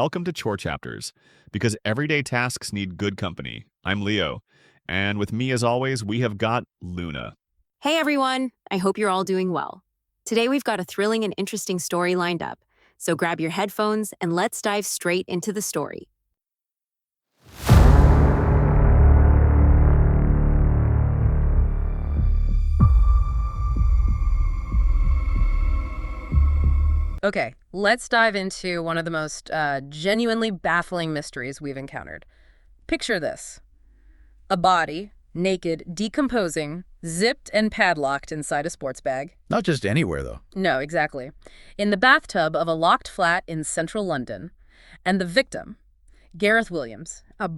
welcome to Chore Chapters, because everyday tasks need good company. I'm Leo, and with me as always, we have got Luna. Hey everyone, I hope you're all doing well. Today we've got a thrilling and interesting story lined up, so grab your headphones and let's dive straight into the story. Okay, let's dive into one of the most genuinely baffling mysteries we've encountered. Picture this. A body, naked, decomposing, zipped and padlocked inside a sports bag. Not just anywhere, though. No, exactly. In the bathtub of a locked flat in central London. And the victim, Gareth Williams, a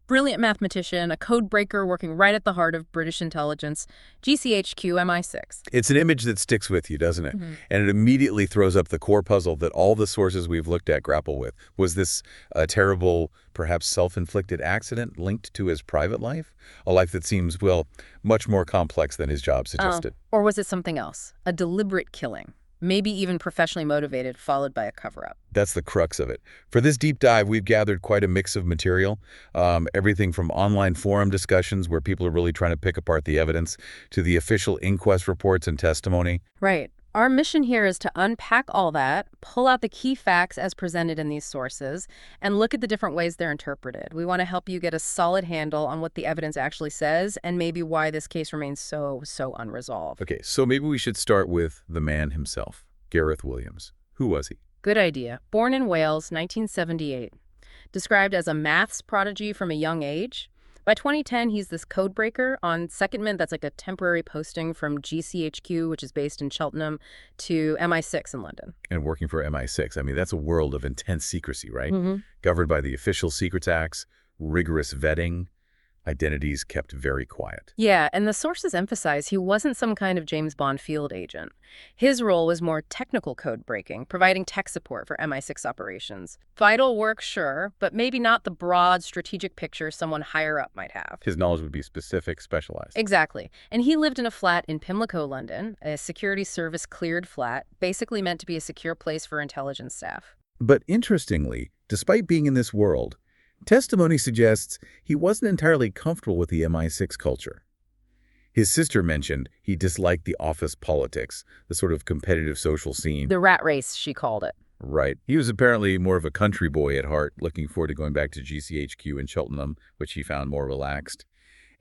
brilliant mathematician, a code breaker working right at the heart of British intelligence, GCHQ MI6. It's an image that sticks with you, doesn't it? Mm-hmm. And it immediately throws up the core puzzle that all the sources we've looked at grapple with. Was this a terrible, perhaps self-inflicted accident linked to his private life? A life that seems, well, much more complex than his job suggested. Or was it something else? A deliberate killing? Maybe even professionally motivated, followed by a cover-up. That's the crux of it. For this deep dive, we've gathered quite a mix of material, everything from online forum discussions where people are really trying to pick apart the evidence to the official inquest reports and testimony. Right. Our mission here is to unpack all that, pull out the key facts as presented in these sources, and look at the different ways they're interpreted. We want to help you get a solid handle on what the evidence actually says and maybe why this case remains so unresolved. Okay, so maybe we should start with the man himself, Gareth Williams. Who was he? Good idea. Born in Wales, 1978. Described as a maths prodigy from a young age. By 2010, he's this code breaker on secondment that's like a temporary posting from GCHQ, which is based in Cheltenham, to MI6 in London. And working for MI6, I mean, that's a world of intense secrecy, right? Mm-hmm. Governed by the Official Secrets Acts, rigorous vetting, identities kept very quiet. Yeah, and the sources emphasize he wasn't some kind of James Bond field agent. His role was more technical code breaking, providing tech support for MI6 operations. Vital work, sure, but maybe not the broad strategic picture someone higher up might have. His knowledge would be specific, specialized. Exactly. And he lived in a flat in Pimlico, London, a security service cleared flat, basically meant to be a secure place for intelligence staff. But interestingly, despite being in this world, testimony suggests he wasn't entirely comfortable with the MI6 culture. His sister mentioned he disliked the office politics, the sort of competitive social scene. The rat race, she called it. Right. He was apparently more of a country boy at heart, looking forward to going back to GCHQ in Cheltenham, which he found more relaxed.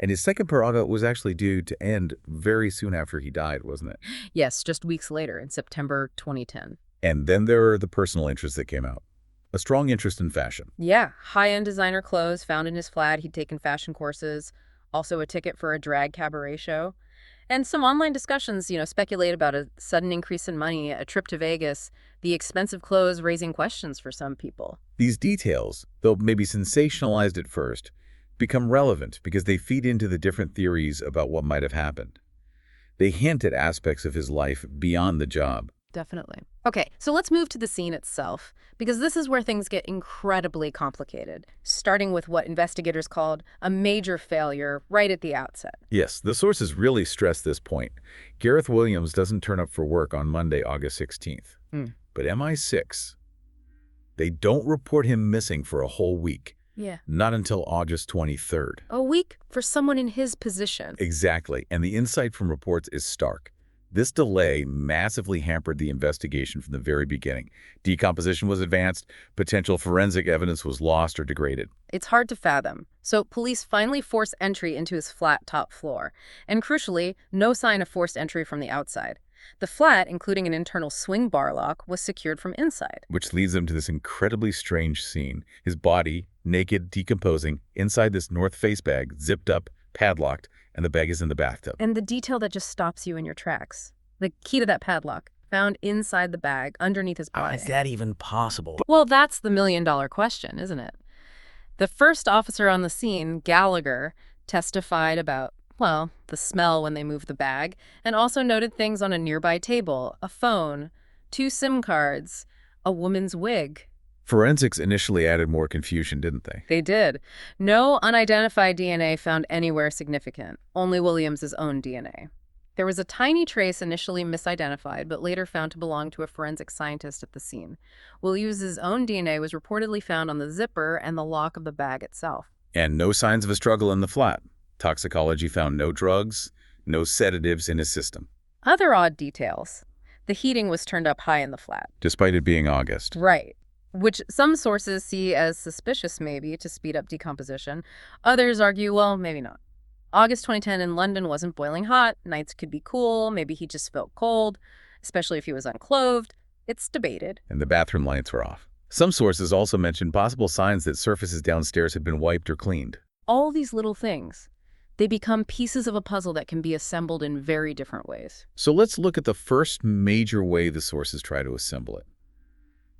And his second paraga was actually due to end very soon after he died, wasn't it? Yes, just weeks later, in September 2010. And then there are the personal interests that came out. A strong interest in fashion. Yeah, high-end designer clothes found in his flat. He'd taken fashion courses, also a ticket for a drag cabaret show. And some online discussions, speculate about a sudden increase in money, a trip to Vegas, the expensive clothes raising questions for some people. These details, though maybe sensationalized at first, become relevant because they feed into the different theories about what might have happened. They hint at aspects of his life beyond the job. Definitely. Okay, so let's move to the scene itself, because this is where things get incredibly complicated, starting with what investigators called a major failure right at the outset. Yes, the sources really stress this point. Gareth Williams doesn't turn up for work on Monday, August 16th. But MI6, they don't report him missing for a whole week. Yeah. Not until August 23rd. A week for someone in his position. Exactly, and the insight from reports is stark. This delay massively hampered the investigation from the very beginning. Decomposition was advanced, potential forensic evidence was lost or degraded. It's hard to fathom. So police finally force entry into his flat top floor. And crucially, no sign of forced entry from the outside. The flat, including an internal swing bar lock, was secured from inside. Which leads them to this incredibly strange scene. His body, naked, decomposing, inside this North Face bag, zipped up, padlocked, and the bag is in the bathtub. And the detail that just stops you in your tracks. The key to that padlock, found inside the bag, underneath his body. How is that even possible? Well, that's the million-dollar question, isn't it? The first officer on the scene, Gallagher, testified about, the smell when they moved the bag, and also noted things on a nearby table, a phone, 2 SIM cards, a woman's wig. Forensics initially added more confusion, didn't they? They did. No unidentified DNA found anywhere significant, only Williams's own DNA. There was a tiny trace initially misidentified, but later found to belong to a forensic scientist at the scene. Williams' own DNA was reportedly found on the zipper and the lock of the bag itself. And no signs of a struggle in the flat. Toxicology found no drugs, no sedatives in his system. Other odd details. The heating was turned up high in the flat. Despite it being August. Right. Which some sources see as suspicious, maybe, to speed up decomposition. Others argue, well, maybe not. August 2010 in London wasn't boiling hot. Nights could be cool. Maybe he just felt cold, especially if he was unclothed. It's debated. And the bathroom lights were off. Some sources also mention possible signs that surfaces downstairs had been wiped or cleaned. All these little things, they become pieces of a puzzle that can be assembled in very different ways. So let's look at the first major way the sources try to assemble it.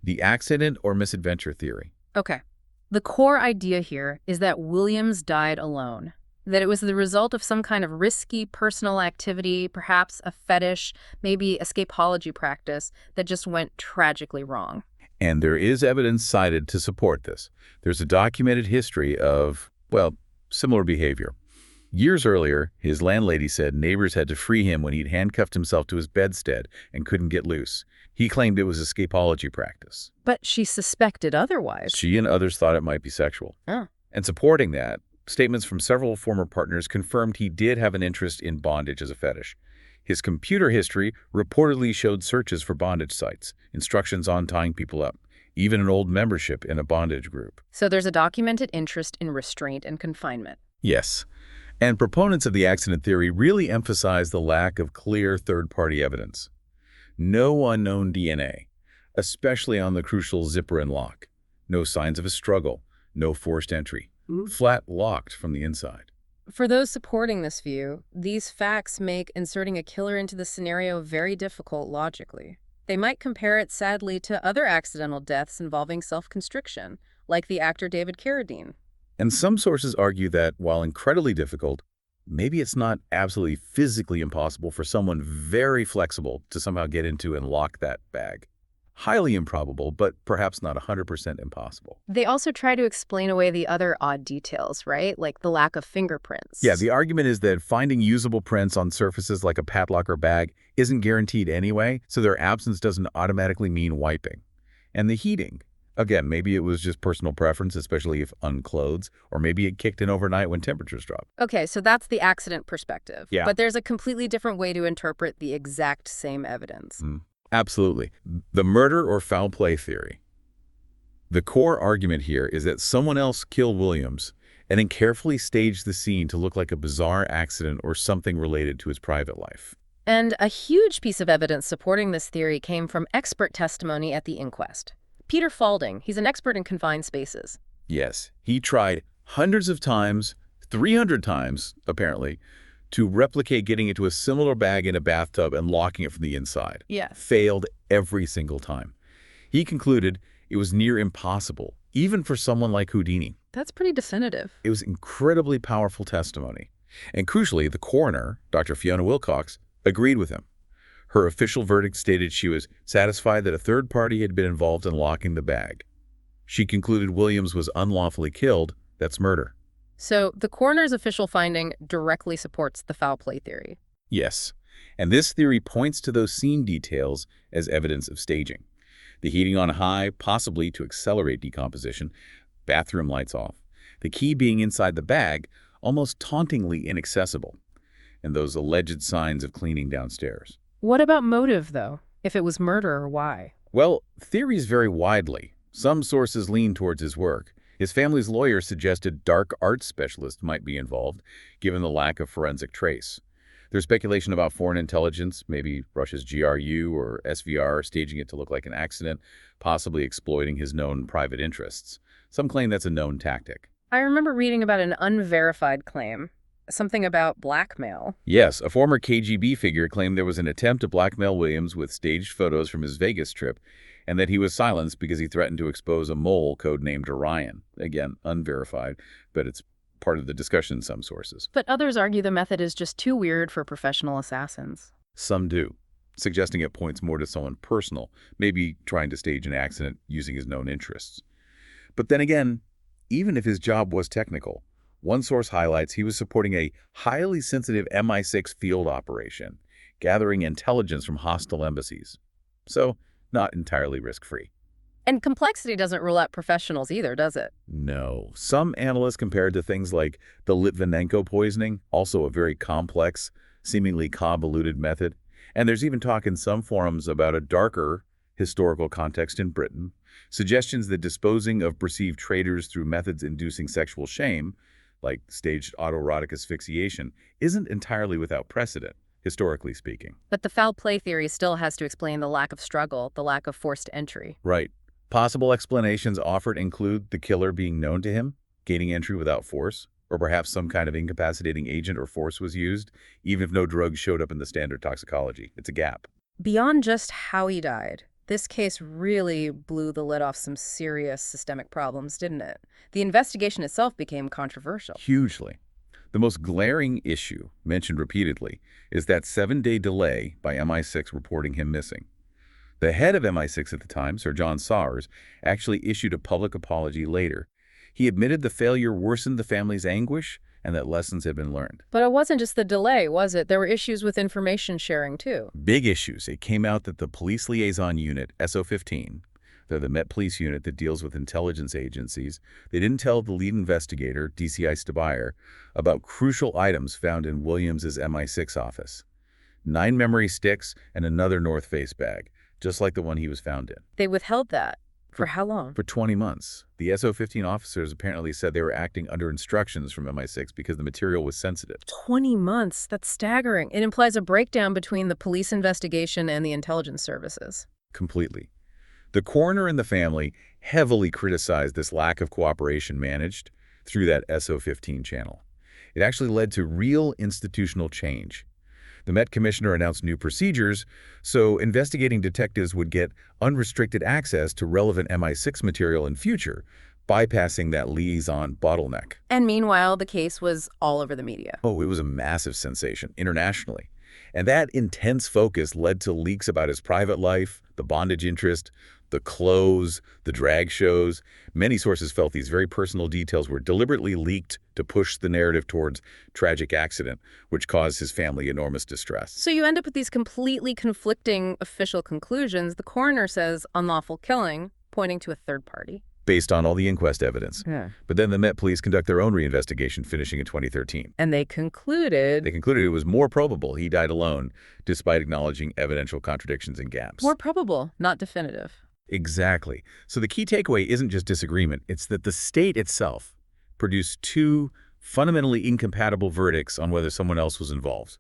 The accident or misadventure theory. Okay. The core idea here is that Williams died alone, that it was the result of some kind of risky personal activity, perhaps a fetish, maybe escapology practice that just went tragically wrong. And there is evidence cited to support this. There's a documented history of, well, similar behavior. Years earlier, his landlady said neighbors had to free him when he'd handcuffed himself to his bedstead and couldn't get loose. He claimed it was escapology practice. But she suspected otherwise. She and others thought it might be sexual. Oh. And supporting that, statements from several former partners confirmed he did have an interest in bondage as a fetish. His computer history reportedly showed searches for bondage sites, instructions on tying people up, even an old membership in a bondage group. So there's a documented interest in restraint and confinement. Yes. And proponents of the accident theory really emphasize the lack of clear third-party evidence. No unknown DNA, especially on the crucial zipper and lock. No signs of a struggle, no forced entry. Flat locked from the inside. For those supporting this view, these facts make inserting a killer into the scenario very difficult logically. They might compare it, sadly, to other accidental deaths involving self-constriction, like the actor David Carradine. And some sources argue that, while incredibly difficult, maybe it's not absolutely physically impossible for someone very flexible to somehow get into and lock that bag. Highly improbable, but perhaps not 100% impossible. They also try to explain away the other odd details, right? Like the lack of fingerprints. Yeah, the argument is that finding usable prints on surfaces like a padlock or bag isn't guaranteed anyway, so their absence doesn't automatically mean wiping. And the heating. Again, maybe it was just personal preference, especially if unclothed, or maybe it kicked in overnight when temperatures dropped. Okay, so that's the accident perspective. Yeah. But there's a completely different way to interpret the exact same evidence. Absolutely. The murder or foul play theory. The core argument here is that someone else killed Williams and then carefully staged the scene to look like a bizarre accident or something related to his private life. And a huge piece of evidence supporting this theory came from expert testimony at the inquest. Peter Falding, he's an expert in confined spaces. Yes, he tried hundreds of times, 300 times, apparently, to replicate getting into a similar bag in a bathtub and locking it from the inside. Yes. Failed every single time. He concluded it was near impossible, even for someone like Houdini. That's pretty definitive. It was incredibly powerful testimony. And crucially, the coroner, Dr. Fiona Wilcox, agreed with him. Her official verdict stated she was satisfied that a third party had been involved in locking the bag. She concluded Williams was unlawfully killed. That's murder. So the coroner's official finding directly supports the foul play theory. Yes, and this theory points to those scene details as evidence of staging. The heating on high, possibly to accelerate decomposition, bathroom lights off. The key being inside the bag, almost tauntingly inaccessible. And those alleged signs of cleaning downstairs. What about motive, though? If it was murder, or why? Well, theories vary widely. Some sources lean towards his work. His family's lawyer suggested dark arts specialists might be involved, given the lack of forensic trace. There's speculation about foreign intelligence, maybe Russia's GRU or SVR, staging it to look like an accident, possibly exploiting his known private interests. Some claim that's a known tactic. I remember reading about an unverified claim. Something about blackmail. Yes, a former KGB figure claimed there was an attempt to blackmail Williams with staged photos from his Vegas trip, and that he was silenced because he threatened to expose a mole codenamed Orion. Again, unverified, but it's part of the discussion in some sources. But others argue the method is just too weird for professional assassins. Some do, suggesting it points more to someone personal, maybe trying to stage an accident using his known interests. But then again, even if his job was technical, one source highlights he was supporting a highly sensitive MI6 field operation. gathering intelligence from hostile embassies. So, not entirely risk-free. And complexity doesn't rule out professionals either, does it? No. Some analysts compared to things like the Litvinenko poisoning, also a very complex, seemingly convoluted method. And there's even talk in some forums about a darker historical context in Britain, suggestions that disposing of perceived traitors through methods inducing sexual shame, like staged autoerotic asphyxiation, isn't entirely without precedent, historically speaking. But the foul play theory still has to explain the lack of struggle, the lack of forced entry. Right. Possible explanations offered include the killer being known to him, gaining entry without force, or perhaps some kind of incapacitating agent or force was used, even if no drugs showed up in the standard toxicology. It's a gap. Beyond just how he died, this case really blew the lid off some serious systemic problems, didn't it? The investigation itself became controversial. Hugely. The most glaring issue, mentioned repeatedly, is that 7-day delay by MI6 reporting him missing. The head of MI6 at the time, Sir John Sawers, actually issued a public apology later. He admitted the failure worsened the family's anguish and that lessons had been learned. But it wasn't just the delay, was it? There were issues with information sharing, too. Big issues. It came out that the Police Liaison Unit, SO15, they're the Met Police unit that deals with intelligence agencies, they didn't tell the lead investigator, DCI Stabayer, about crucial items found in Williams's MI6 office. 9 memory sticks and another North Face bag, just like the one he was found in. They withheld that. For how long? For 20 months. The SO15 officers apparently said they were acting under instructions from MI6 because the material was sensitive. 20 months? That's staggering. It implies a breakdown between the police investigation and the intelligence services. Completely. The coroner and the family heavily criticized this lack of cooperation managed through that SO15 channel. It actually led to real institutional change. The Met Commissioner announced new procedures, so investigating detectives would get unrestricted access to relevant MI6 material in future, bypassing that liaison bottleneck. And meanwhile, the case was all over the media. Oh, it was a massive sensation internationally. And that intense focus led to leaks about his private life, the bondage interest, the clothes, the drag shows. Many sources felt these very personal details were deliberately leaked to push the narrative towards tragic accident, which caused his family enormous distress. So you end up with these completely conflicting official conclusions. The coroner says unlawful killing, pointing to a third party. Based on all the inquest evidence. Yeah. But then the Met Police conduct their own reinvestigation, finishing in 2013. And they concluded it was more probable he died alone, despite acknowledging evidential contradictions and gaps. more probable, not definitive. Exactly. So the key takeaway isn't just disagreement, it's that the state itself produced 2 fundamentally incompatible verdicts on whether someone else was involved.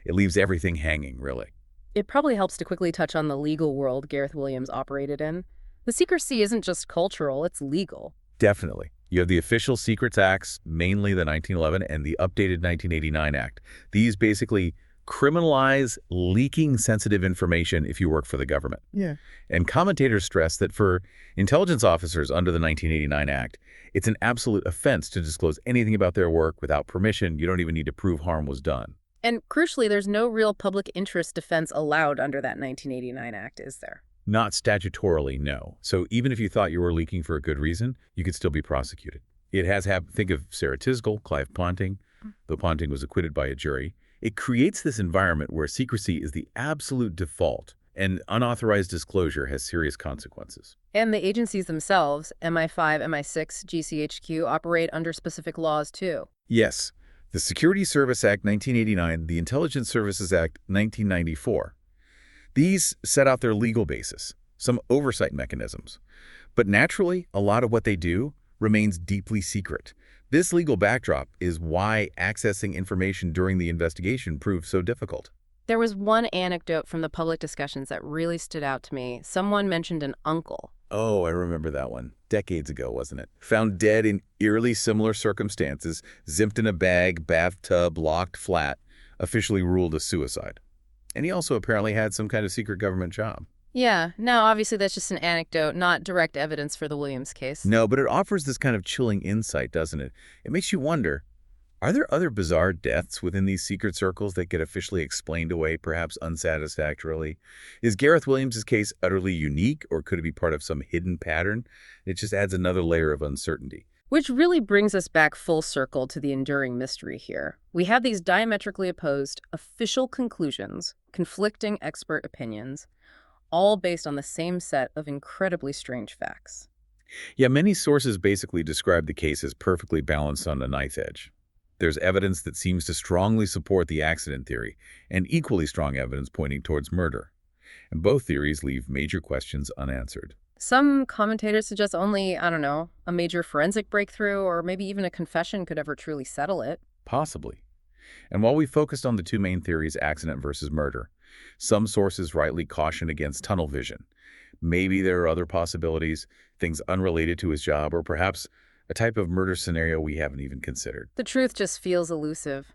It leaves everything hanging, really. It probably helps to quickly touch on the legal world Gareth Williams operated in. The secrecy isn't just cultural, it's legal. Definitely. You have the official Secrets Acts, mainly the 1911 and the updated 1989 Act. These basically criminalize leaking sensitive information if you work for the government. Yeah. And commentators stress that for intelligence officers under the 1989 Act, it's an absolute offense to disclose anything about their work without permission. You don't even need to prove harm was done. And crucially, there's no real public interest defense allowed under that 1989 Act, is there? Not statutorily, no. So even if you thought you were leaking for a good reason, you could still be prosecuted. It has happened. Think of Sarah Tisdall, Clive Ponting, though Ponting was acquitted by a jury. It creates this environment where secrecy is the absolute default, and unauthorized disclosure has serious consequences. And the agencies themselves, MI5, MI6, GCHQ, operate under specific laws, too. Yes. The Security Service Act 1989, the Intelligence Services Act 1994. These set out their legal basis, some oversight mechanisms. But naturally, a lot of what they do remains deeply secret. This legal backdrop is why accessing information during the investigation proved so difficult. There was one anecdote from the public discussions that really stood out to me. Someone mentioned an uncle. Oh, I remember that one. Decades ago, wasn't it? Found dead in eerily similar circumstances, zipped in a bag, bathtub, locked flat, officially ruled a suicide. And he also apparently had some kind of secret government job. Yeah, now obviously that's just an anecdote, not direct evidence for the Williams case. No, but it offers this kind of chilling insight, doesn't it? It makes you wonder, are there other bizarre deaths within these secret circles that get officially explained away, perhaps unsatisfactorily? Is Gareth Williams' case utterly unique, or could it be part of some hidden pattern? It just adds another layer of uncertainty. Which really brings us back full circle to the enduring mystery here. We have these diametrically opposed official conclusions, conflicting expert opinions, all based on the same set of incredibly strange facts. Yeah, many sources basically describe the case as perfectly balanced on a knife edge. There's evidence that seems to strongly support the accident theory, and equally strong evidence pointing towards murder. And both theories leave major questions unanswered. Some commentators suggest only, I don't know, a major forensic breakthrough or maybe even a confession could ever truly settle it. Possibly. And while we focused on the two main theories, accident versus murder, some sources rightly caution against tunnel vision. Maybe there are other possibilities, things unrelated to his job, or perhaps a type of murder scenario we haven't even considered. The truth just feels elusive,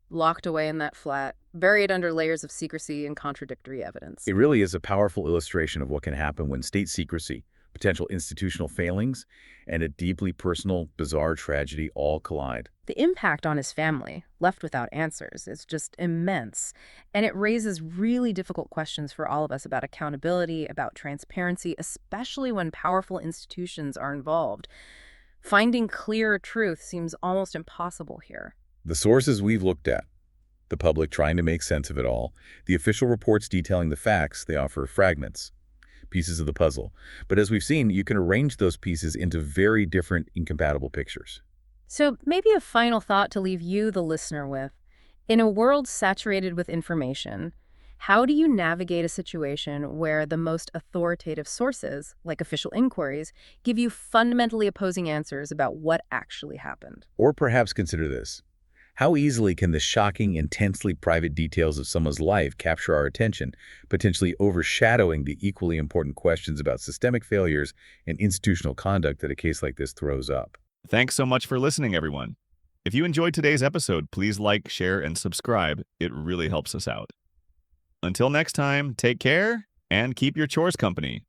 locked away in that flat, buried under layers of secrecy and contradictory evidence. It really is a powerful illustration of what can happen when state secrecy, potential institutional failings, and a deeply personal, bizarre tragedy all collide. The impact on his family, left without answers, is just immense. And it raises really difficult questions for all of us about accountability, about transparency, especially when powerful institutions are involved. Finding clear truth seems almost impossible here. The sources we've looked at, the public trying to make sense of it all, the official reports detailing the facts, they offer fragments, pieces of the puzzle. But as we've seen, you can arrange those pieces into very different, incompatible pictures. So maybe a final thought to leave you, the listener, with. In a world saturated with information, how do you navigate a situation where the most authoritative sources, like official inquiries, give you fundamentally opposing answers about what actually happened? Or perhaps consider this. How easily can the shocking, intensely private details of someone's life capture our attention, potentially overshadowing the equally important questions about systemic failures and institutional conduct that a case like this throws up? Thanks so much for listening, everyone. If you enjoyed today's episode, please like, share, and subscribe. It really helps us out. Until next time, take care and keep your chores company.